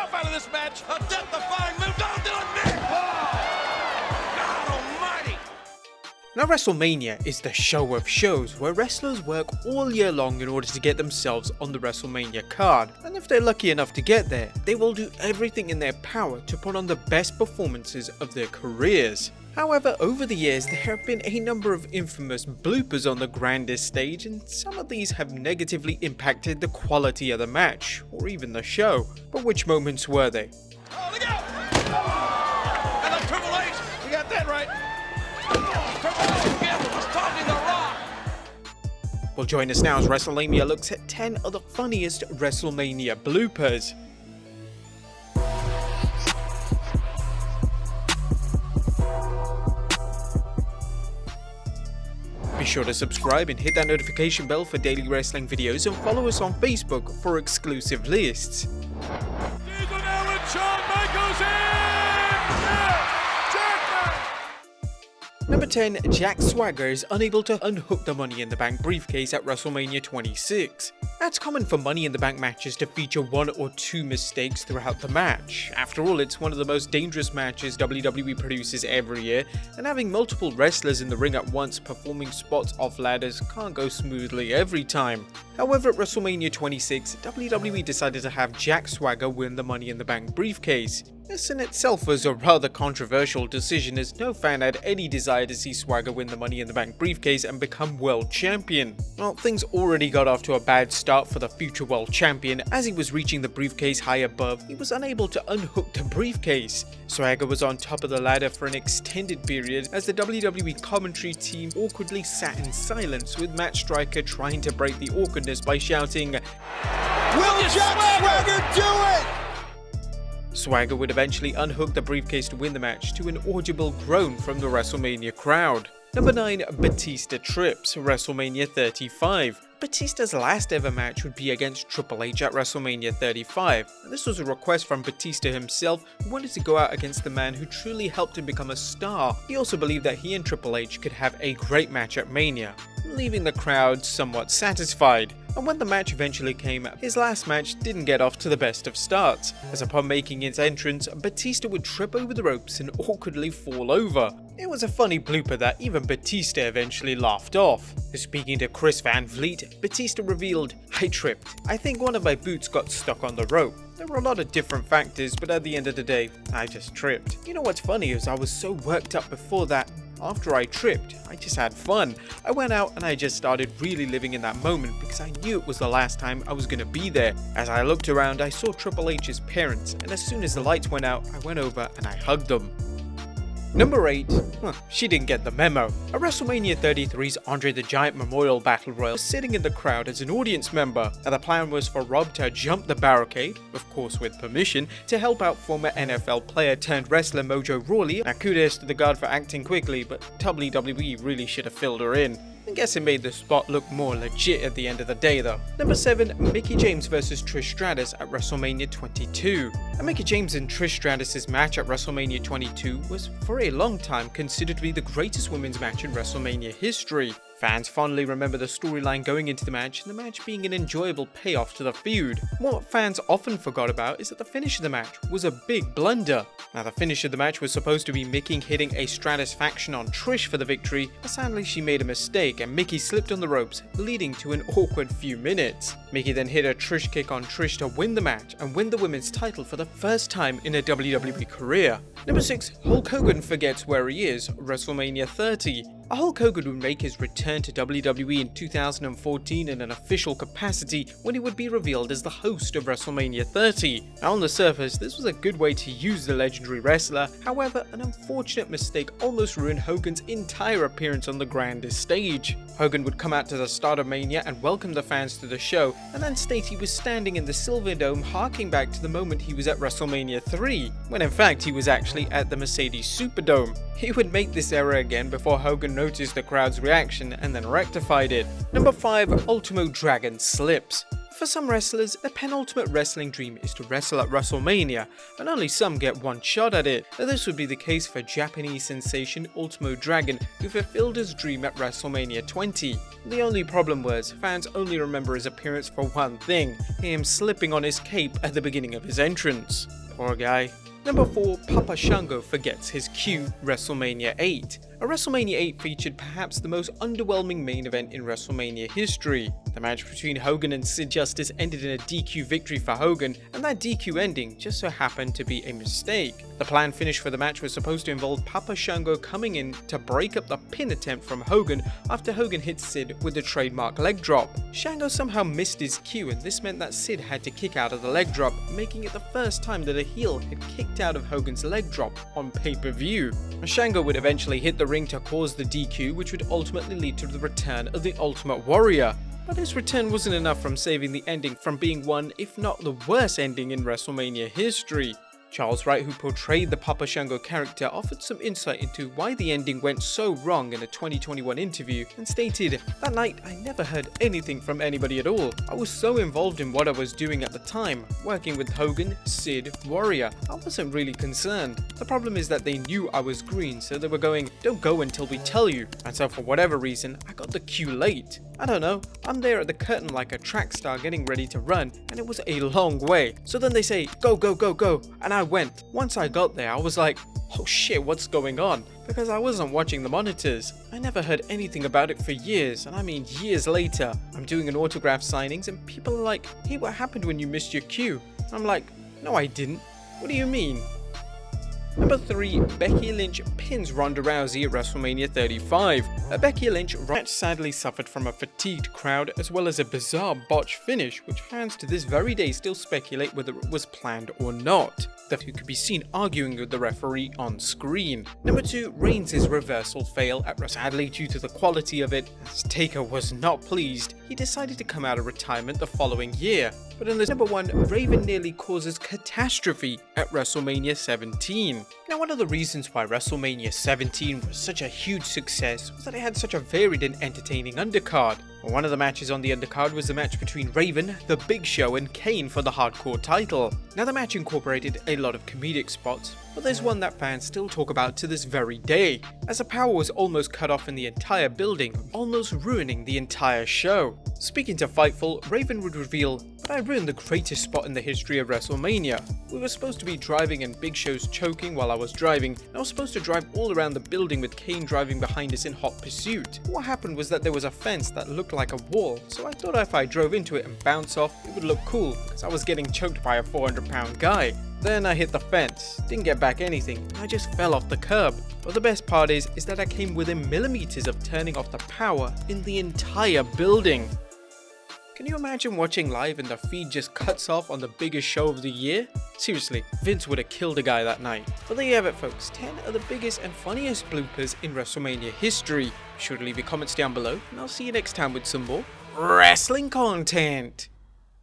yourself out of this match. A death-defying move. Don't do it, Nick. God almighty. Now, WrestleMania is the show of shows where wrestlers work all year long in order to get themselves on the WrestleMania card, and if they're lucky enough to get there, they will do everything in their power to put on the best performances of their careers. However, over the years there have been a number of infamous bloopers on the grandest stage, and some of these have negatively impacted the quality of the match, or even the show. But which moments were they? Oh, look out! And then Triple H, we got that right. Triple H again was talking the rock. Well, join us now as Wrestlelamia looks at 10 of the funniest WrestleMania bloopers. Be sure to subscribe and hit that notification bell for daily wrestling videos, and follow us on Facebook for exclusive lists. Diesel now with Shawn Michaels in! Number 10, Jack Swagger is unable to unhook the Money in the Bank briefcase at WrestleMania 26. That's common for Money in the Bank matches to feature one or two mistakes throughout the match. After all, it's one of the most dangerous matches WWE produces every year, and having multiple wrestlers in the ring at once performing spots off ladders can't go smoothly every time. However, at WrestleMania 26, WWE decided to have Jack Swagger win the Money in the Bank briefcase. This in itself was a rather controversial decision, as no fan had any desire to see Swagger win the Money in the Bank briefcase and become world champion. Well, things already got off to a bad start for the future world champion. As he was reaching the briefcase high above, he was unable to unhook the briefcase. Swagger was on top of the ladder for an extended period as the WWE commentary team awkwardly sat in silence, with Matt Striker trying to break the awkwardness by shouting, Will Jack Swagger do it? Swagger would eventually unhook the briefcase to win the match, to an audible groan from the WrestleMania crowd. Number 9, Batista trips, WrestleMania 35. Batista's last ever match would be against Triple H at WrestleMania 35, and this was a request from Batista himself, who wanted to go out against the man who truly helped him become a star. He also believed that he and Triple H could have a great match at Mania, leaving the crowd somewhat satisfied. And when the match eventually came, his last match didn't get off to the best of starts, as upon making his entrance, Batista would trip over the ropes and awkwardly fall over. It was a funny blooper that even Batista eventually laughed off. Speaking to Chris Van Vliet, Batista revealed, "I tripped. I think one of my boots got stuck on the rope. There were a lot of different factors, but at the end of the day, I just tripped." You know what's funny is I was so worked up before that. After I tripped, I just had fun. I went out and I just started really living in that moment because I knew it was the last time I was going to be there. As I looked around, I saw Triple H's parents, and as soon as the lights went out, I went over and I hugged them. Number 8, she didn't get the memo. At WrestleMania 33's Andre the Giant Memorial Battle Royal was sitting in the crowd as an audience member, and the plan was for Rob to jump the barricade, of course with permission, to help out former NFL player turned wrestler Mojo Rawley. Now kudos to the guard for acting quickly, but WWE really should have filled her in. I guess it made the spot look more legit at the end of the day though. Number 7, Mickie James vs Trish Stratus at WrestleMania 22. And Mickie James and Trish Stratus' match at WrestleMania 22 was for a long time considered to be the greatest women's match in WrestleMania history. Fans fondly remember the storyline going into the match, and the match being an enjoyable payoff to the feud. What fans often forgot about is that the finish of the match was a big blunder. Now, the finish of the match was supposed to be Mickie hitting a Stratus faction on Trish for the victory, but sadly she made a mistake and Mickie slipped on the ropes, leading to an awkward few minutes. Mickie then hit a Trish kick on Trish to win the match and win the women's title for the first time in a WWE career. Number 6, Hulk Hogan forgets where he is, WrestleMania 30. Hulk Hogan would make his return to WWE in 2014 in an official capacity when he would be revealed as the host of WrestleMania 30. Now, on the surface, this was a good way to use the legendary wrestler. However, an unfortunate mistake almost ruined Hogan's entire appearance on the grandest stage. Hogan would come out to the start of Mania and welcome the fans to the show, and then state he was standing in the Silver Dome, harking back to the moment he was at WrestleMania 3, when in fact he was actually at the Mercedes Superdome. He would make this error again before Hogan noticed the crowd's reaction and then rectified it. Number 5, Ultimo Dragon slips. For some wrestlers, the penultimate wrestling dream is to wrestle at WrestleMania, and only some get one shot at it. Now, this would be the case for Japanese sensation Ultimo Dragon, who fulfilled his dream at WrestleMania 20. The only problem was, fans only remember his appearance for one thing: him slipping on his cape at the beginning of his entrance. Poor guy. Number 4, Papa Shango forgets his cue, WrestleMania 8. A WrestleMania 8 featured perhaps the most underwhelming main event in WrestleMania history. The match between Hogan and Sid Justice ended in a DQ victory for Hogan, and that DQ ending just so happened to be a mistake. The planned finish for the match was supposed to involve Papa Shango coming in to break up the pin attempt from Hogan after Hogan hit Sid with the trademark leg drop. Shango somehow missed his cue, and this meant that Sid had to kick out of the leg drop, making it the first time that a heel had kicked out of Hogan's leg drop on pay-per-view. Shango would eventually hit the ring to cause the DQ, which would ultimately lead to the return of the Ultimate Warrior. But his return wasn't enough from saving the ending from being one, if not the worst ending in WrestleMania history. Charles Wright, who portrayed the Papa Shango character, offered some insight into why the ending went so wrong in a 2021 interview and stated, "That night I never heard anything from anybody at all. I was so involved in what I was doing at the time, working with Hogan, Sid, Warrior. I wasn't really concerned. The problem is that they knew I was green, so they were going, 'Don't go until we tell you.' And so for whatever reason, I got the cue late. I don't know, I'm there at the curtain like a track star getting ready to run, and it was a long way. So then they say, 'Go, go, go, go,' and I went. Once I got there, I was like, oh shit, what's going on? Because I wasn't watching the monitors. I never heard anything about it for years, and I mean years later. I'm doing an autograph signings, and people are like, 'Hey, what happened when you missed your cue?' I'm like, 'No, I didn't. What do you mean?' Number 3, Becky Lynch pins Ronda Rousey at WrestleMania 35. Becky Lynch match sadly suffered from a fatigued crowd as well as a bizarre botch finish, which fans to this very day still speculate whether it was planned or not. The two could be seen arguing with the referee on screen. Number 2, Reigns' reversal fail at WrestleMania. Sadly, due to the quality of it, as Taker was not pleased, he decided to come out of retirement the following year. But in the number 1, Raven nearly causes catastrophe at WrestleMania 17. Now, one of the reasons why WrestleMania 17 was such a huge success was that it had such a varied and entertaining undercard. One of the matches on the undercard was the match between Raven, The Big Show, and Kane for the Hardcore title. Now, the match incorporated a lot of comedic spots, but there's one that fans still talk about to this very day, as the power was almost cut off in the entire building, almost ruining the entire show. Speaking to Fightful, Raven would reveal, "But I ruined the greatest spot in the history of WrestleMania. We were supposed to be driving and Big Show's choking while I was driving, and I was supposed to drive all around the building with Kane driving behind us in hot pursuit. What happened was that there was a fence that looked like a wall, so I thought if I drove into it and bounced off, it would look cool, because I was getting choked by a 400-pound guy. Then I hit the fence, didn't get back anything, and I just fell off the curb. But the best part is that I came within millimeters of turning off the power in the entire building." Can you imagine watching live and the feed just cuts off on the biggest show of the year? Seriously, Vince would have killed a guy that night. But there you have it, folks, 10 of the biggest and funniest bloopers in WrestleMania history. Be sure to leave your comments down below, and I'll see you next time with some more wrestling content.